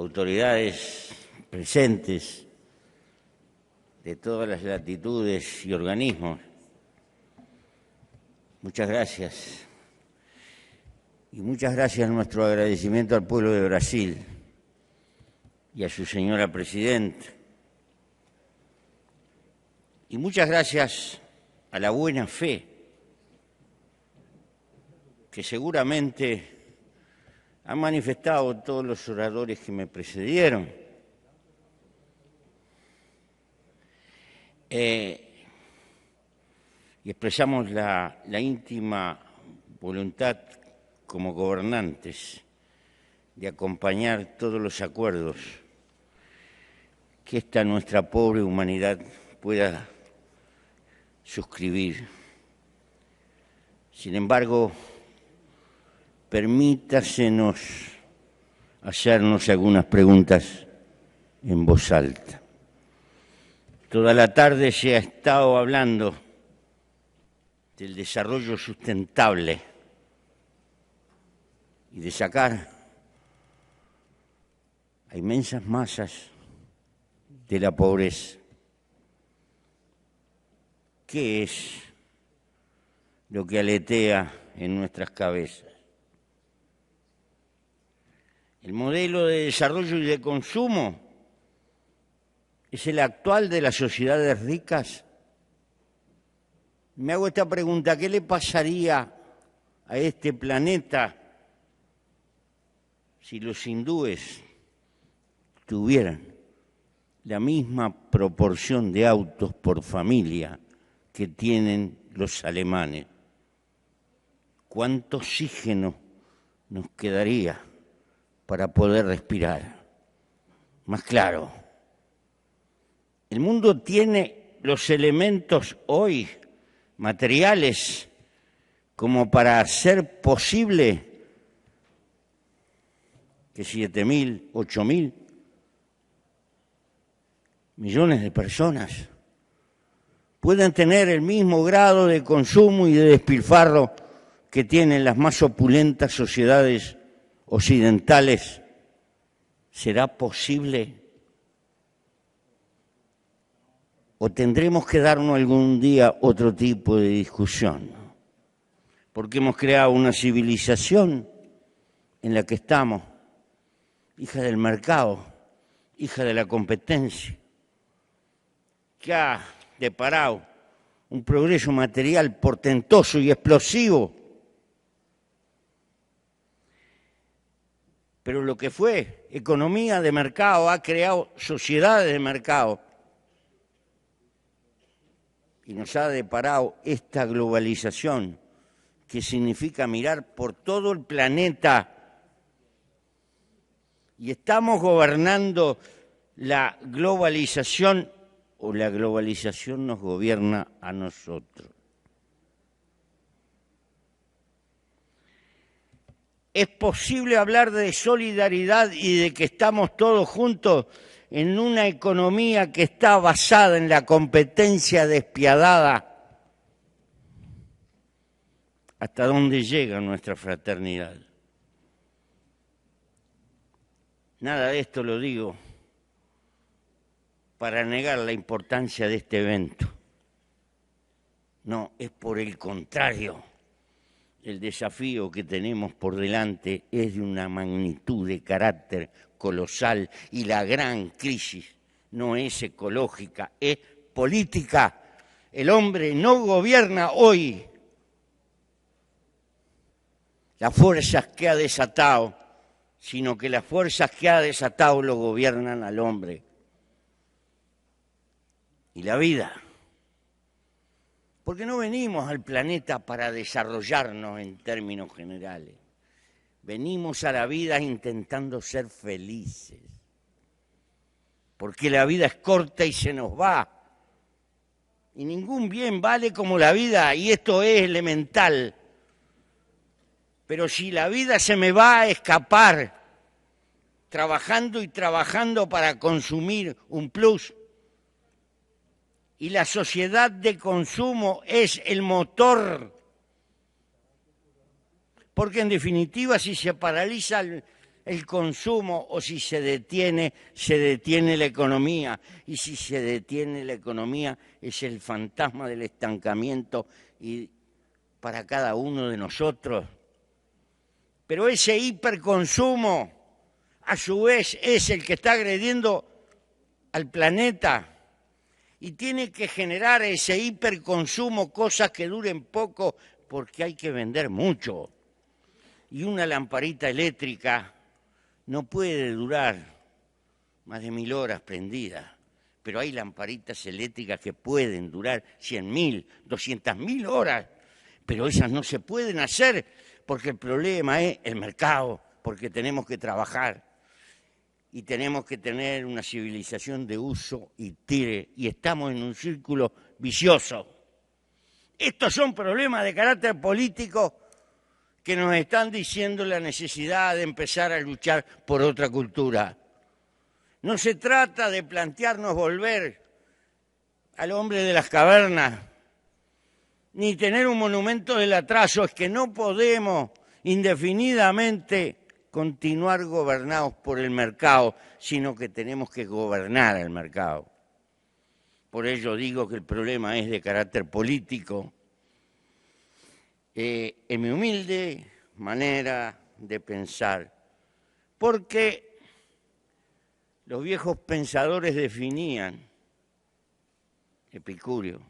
autoridades presentes de todas las latitudes y organismos, muchas gracias. Y muchas gracias, nuestro agradecimiento al pueblo de Brasil y a su señora presidenta. Y muchas gracias a la buena fe que seguramente han manifestado todos los oradores que me precedieron. Y expresamos la íntima voluntad como gobernantes de acompañar todos los acuerdos que esta nuestra pobre humanidad pueda suscribir. Sin embargo, permítasenos hacernos algunas preguntas en voz alta. Toda la tarde se ha estado hablando del desarrollo sustentable y de sacar a inmensas masas de la pobreza. ¿Qué es lo que aletea en nuestras cabezas? El modelo de desarrollo y de consumo es el actual de las sociedades ricas. Me hago esta pregunta: ¿qué le pasaría a este planeta si los hindúes tuvieran la misma proporción de autos por familia que tienen los alemanes? ¿Cuánto oxígeno nos quedaría para poder respirar? Más claro, el mundo tiene los elementos hoy materiales como para hacer posible que 7.000, 8.000 millones de personas puedan tener el mismo grado de consumo y de despilfarro que tienen las más opulentas sociedades occidentales. ¿Será posible? ¿O tendremos que darnos algún día otro tipo de discusión? Porque hemos creado una civilización en la que estamos, hija del mercado, hija de la competencia, que ha deparado un progreso material portentoso y explosivo. Pero lo que fue economía de mercado ha creado sociedades de mercado y nos ha deparado esta globalización, que significa mirar por todo el planeta, y estamos gobernando la globalización o la globalización nos gobierna a nosotros. ¿Es posible hablar de solidaridad y de que estamos todos juntos en una economía que está basada en la competencia despiadada? ¿Hasta dónde llega nuestra fraternidad? Nada de esto lo digo para negar la importancia de este evento. No, es por el contrario. El desafío que tenemos por delante es de una magnitud de carácter colosal y la gran crisis no es ecológica, es política. El hombre no gobierna hoy las fuerzas que ha desatado, sino que las fuerzas que ha desatado lo gobiernan al hombre. Y la vida. Porque no venimos al planeta para desarrollarnos en términos generales. Venimos a la vida intentando ser felices. Porque la vida es corta y se nos va. Y ningún bien vale como la vida, y esto es elemental. Pero si la vida se me va a escapar, trabajando y trabajando para consumir un plus, y la sociedad de consumo es el motor, porque en definitiva si se paraliza el consumo o si se detiene la economía. Y si se detiene la economía es el fantasma del estancamiento y para cada uno de nosotros. Pero ese hiperconsumo, a su vez, es el que está agrediendo al planeta y tiene que generar ese hiperconsumo cosas que duren poco porque hay que vender mucho. Y una lamparita eléctrica no puede durar más de 1000 horas prendida, pero hay lamparitas eléctricas que pueden durar 100.000, 200.000 horas, pero esas no se pueden hacer porque el problema es el mercado, porque tenemos que trabajar y tenemos que tener una civilización de uso y tire, y estamos en un círculo vicioso. Estos son problemas de carácter político que nos están diciendo la necesidad de empezar a luchar por otra cultura. No se trata de plantearnos volver al hombre de las cavernas, ni tener un monumento del atraso. Es que no podemos indefinidamente continuar gobernados por el mercado, sino que tenemos que gobernar el mercado. Por ello digo que el problema es de carácter político. En mi humilde manera de pensar, porque los viejos pensadores definían, Epicurio,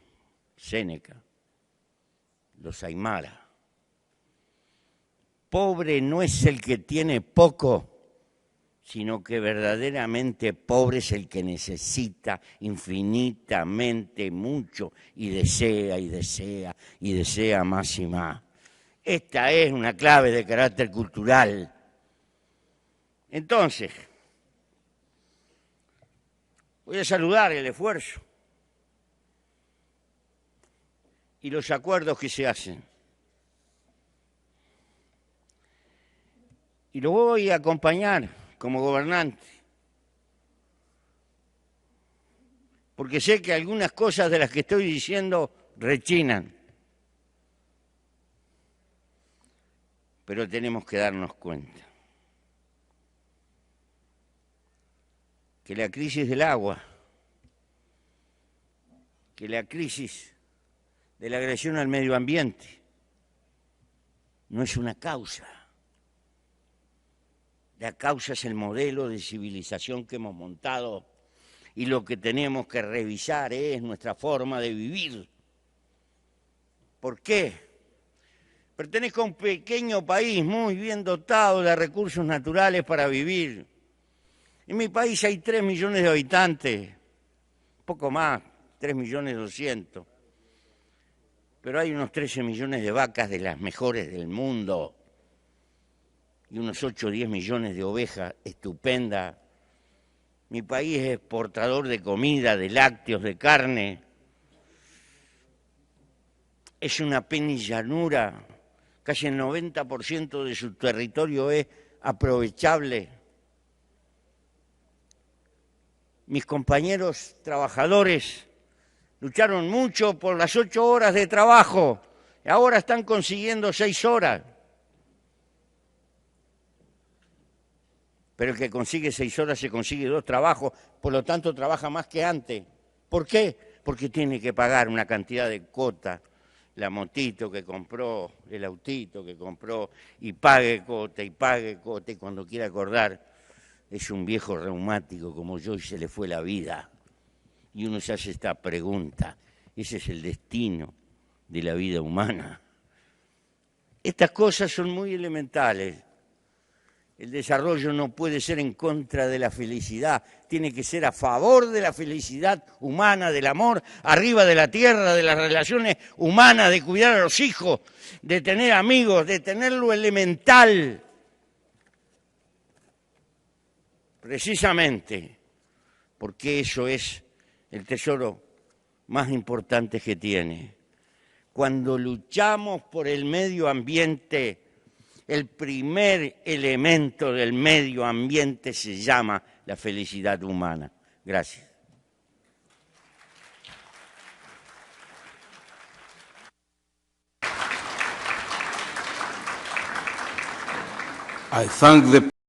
Séneca, los aymara, pobre no es el que tiene poco, sino que verdaderamente pobre es el que necesita infinitamente mucho y desea y desea y desea más y más. Esta es una clave de carácter cultural. Entonces, voy a saludar el esfuerzo y los acuerdos que se hacen. Y lo voy a acompañar como gobernante, porque sé que algunas cosas de las que estoy diciendo rechinan, pero tenemos que darnos cuenta que la crisis del agua, que la crisis de la agresión al medio ambiente no es una causa. La causa es el modelo de civilización que hemos montado y lo que tenemos que revisar es nuestra forma de vivir. ¿Por qué? Pertenezco a un pequeño país muy bien dotado de recursos naturales para vivir. En mi país hay 3 millones de habitantes, poco más, 3.200.000. Pero hay unos 13 millones de vacas de las mejores del mundo y unos 8 o 10 millones de ovejas estupendas. Mi país es exportador de comida, de lácteos, de carne. Es una penillanura, casi el 90% de su territorio es aprovechable. Mis compañeros trabajadores lucharon mucho por las 8 horas de trabajo y ahora están consiguiendo 6 horas. Pero el que consigue 6 horas se consigue 2 trabajos, por lo tanto trabaja más que antes. ¿Por qué? Porque tiene que pagar una cantidad de cuota, la motito que compró, el autito que compró, y pague cuota, y cuando quiera acordar, es un viejo reumático como yo y se le fue la vida. Y uno se hace esta pregunta, ¿ese es el destino de la vida humana? Estas cosas son muy elementales. El desarrollo no puede ser en contra de la felicidad, tiene que ser a favor de la felicidad humana, del amor, arriba de la tierra, de las relaciones humanas, de cuidar a los hijos, de tener amigos, de tener lo elemental. Precisamente porque eso es el tesoro más importante que tiene. Cuando luchamos por el medio ambiente, el primer elemento del medio ambiente se llama la felicidad humana. Gracias. I thank the